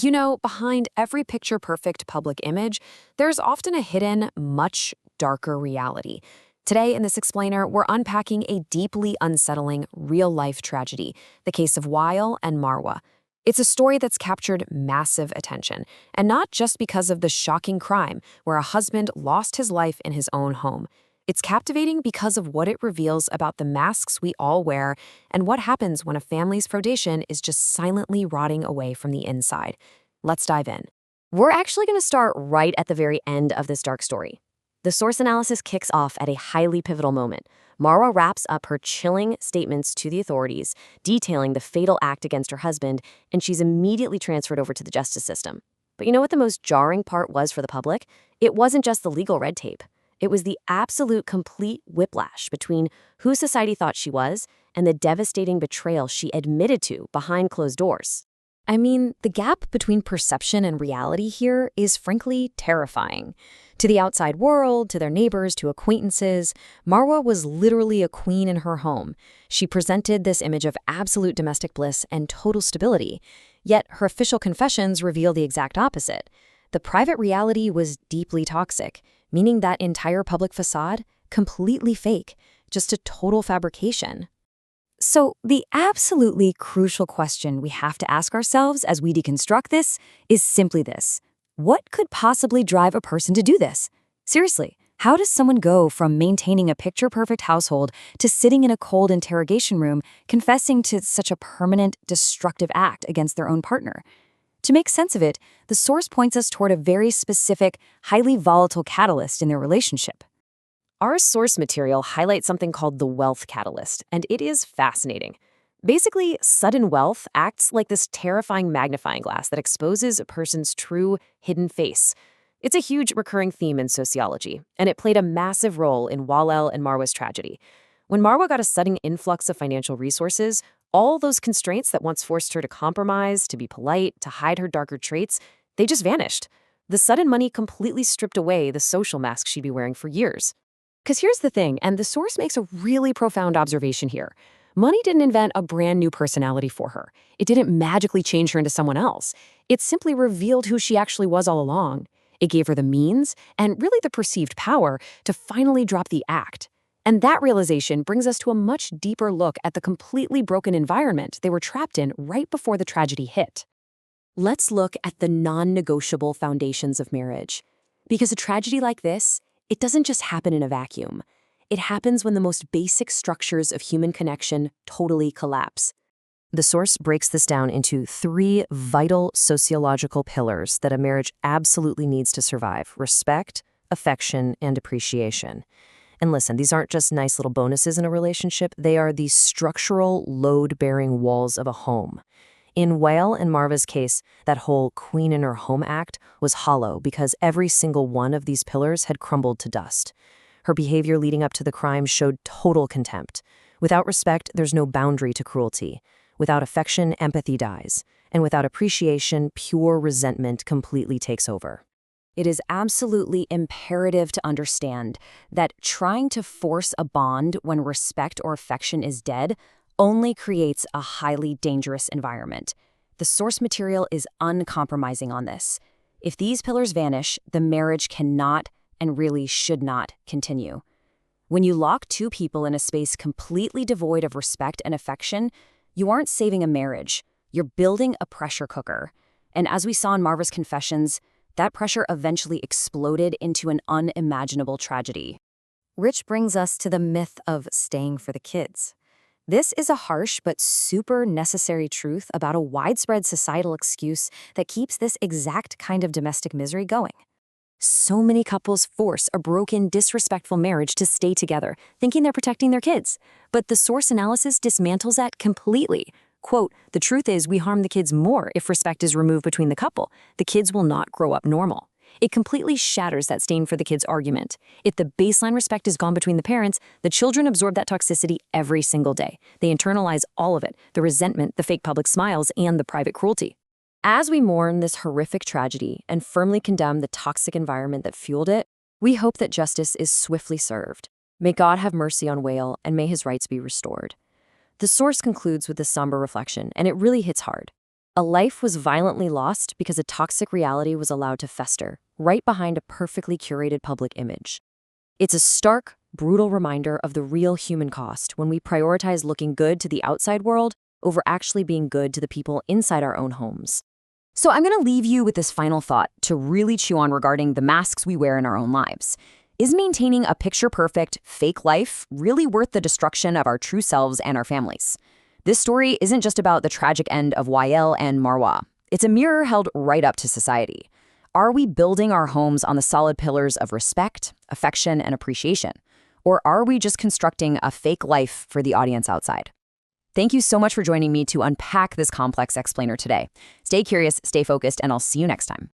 You know, behind every picture-perfect public image, there's often a hidden, much darker reality. Today, in this explainer, we're unpacking a deeply unsettling, real-life tragedy, the case of Wael and Marwa. It's a story that's captured massive attention, and not just because of the shocking crime where a husband lost his life in his own home. It's captivating because of what it reveals about the masks we all wear and what happens when a family's foundation is just silently rotting away from the inside. Let's dive in. We're actually going to start right at the very end of this dark story. The source analysis kicks off at a highly pivotal moment. Marwa wraps up her chilling statements to the authorities, detailing the fatal act against her husband, and she's immediately transferred over to the justice system. But you know what the most jarring part was for the public? It wasn't just the legal red tape. It was the absolute complete whiplash between who society thought she was and the devastating betrayal she admitted to behind closed doors. I mean, the gap between perception and reality here is frankly terrifying. To the outside world, to their neighbors, to acquaintances, Marwa was literally a queen in her home. She presented this image of absolute domestic bliss and total stability. Yet her official confessions reveal the exact opposite. The private reality was deeply toxic, meaning that entire public facade, completely fake, just a total fabrication. So the absolutely crucial question we have to ask ourselves as we deconstruct this is simply this. What could possibly drive a person to do this? Seriously, how does someone go from maintaining a picture-perfect household to sitting in a cold interrogation room confessing to such a permanent, destructive act against their own partner? To make sense of it, the source points us toward a very specific, highly volatile catalyst in their relationship. Our source material highlights something called the wealth catalyst, and it is fascinating. Basically, sudden wealth acts like this terrifying magnifying glass that exposes a person's true, hidden face. It's a huge recurring theme in sociology, and it played a massive role in Wael and Marwa's tragedy. When Marwa got a sudden influx of financial resources, all those constraints that once forced her to compromise, to be polite, to hide her darker traits, they just vanished. The sudden money completely stripped away the social mask she'd been wearing for years. Because here's the thing, and the source makes a really profound observation here. Money didn't invent a brand new personality for her. It didn't magically change her into someone else. It simply revealed who she actually was all along. It gave her the means, and really the perceived power, to finally drop the act. And that realization brings us to a much deeper look at the completely broken environment they were trapped in right before the tragedy hit. Let's look at the non-negotiable foundations of marriage. Because a tragedy like this, it doesn't just happen in a vacuum. It happens when the most basic structures of human connection totally collapse. The source breaks this down into 3 vital sociological pillars that a marriage absolutely needs to survive: respect, affection, and appreciation. And listen, these aren't just nice little bonuses in a relationship, they are the structural, load-bearing walls of a home. In Wael and Marwa's case, that whole queen in her home act was hollow because every single one of these pillars had crumbled to dust. Her behavior leading up to the crime showed total contempt. Without respect, there's no boundary to cruelty. Without affection, empathy dies. And without appreciation, pure resentment completely takes over. It is absolutely imperative to understand that trying to force a bond when respect or affection is dead only creates a highly dangerous environment. The source material is uncompromising on this. If these pillars vanish, the marriage cannot and really should not continue. When you lock 2 people in a space completely devoid of respect and affection, you aren't saving a marriage, you're building a pressure cooker. And as we saw in Marwa's confessions, that pressure eventually exploded into an unimaginable tragedy. Which brings us to the myth of staying for the kids. This is a harsh but super necessary truth about a widespread societal excuse that keeps this exact kind of domestic misery going. So many couples force a broken, disrespectful marriage to stay together, thinking they're protecting their kids. But the source analysis dismantles that completely. Quote, "The truth is we harm the kids more if respect is removed between the couple. The kids will not grow up normal." It completely shatters that staying for the kids argument. If the baseline respect is gone between the parents, the children absorb that toxicity every single day. They internalize all of it, the resentment, the fake public smiles, and the private cruelty. As we mourn this horrific tragedy and firmly condemn the toxic environment that fueled it, we hope that justice is swiftly served. May God have mercy on Wael, and may his rights be restored. The source concludes with this somber reflection, and it really hits hard. A life was violently lost because a toxic reality was allowed to fester, right behind a perfectly curated public image. It's a stark, brutal reminder of the real human cost when we prioritize looking good to the outside world over actually being good to the people inside our own homes. So I'm going to leave you with this final thought to really chew on regarding the masks we wear in our own lives. Is maintaining a picture-perfect, fake life really worth the destruction of our true selves and our families? This story isn't just about the tragic end of Wael and Marwa. It's a mirror held right up to society. Are we building our homes on the solid pillars of respect, affection, and appreciation? Or are we just constructing a fake life for the audience outside? Thank you so much for joining me to unpack this complex explainer today. Stay curious, stay focused, and I'll see you next time.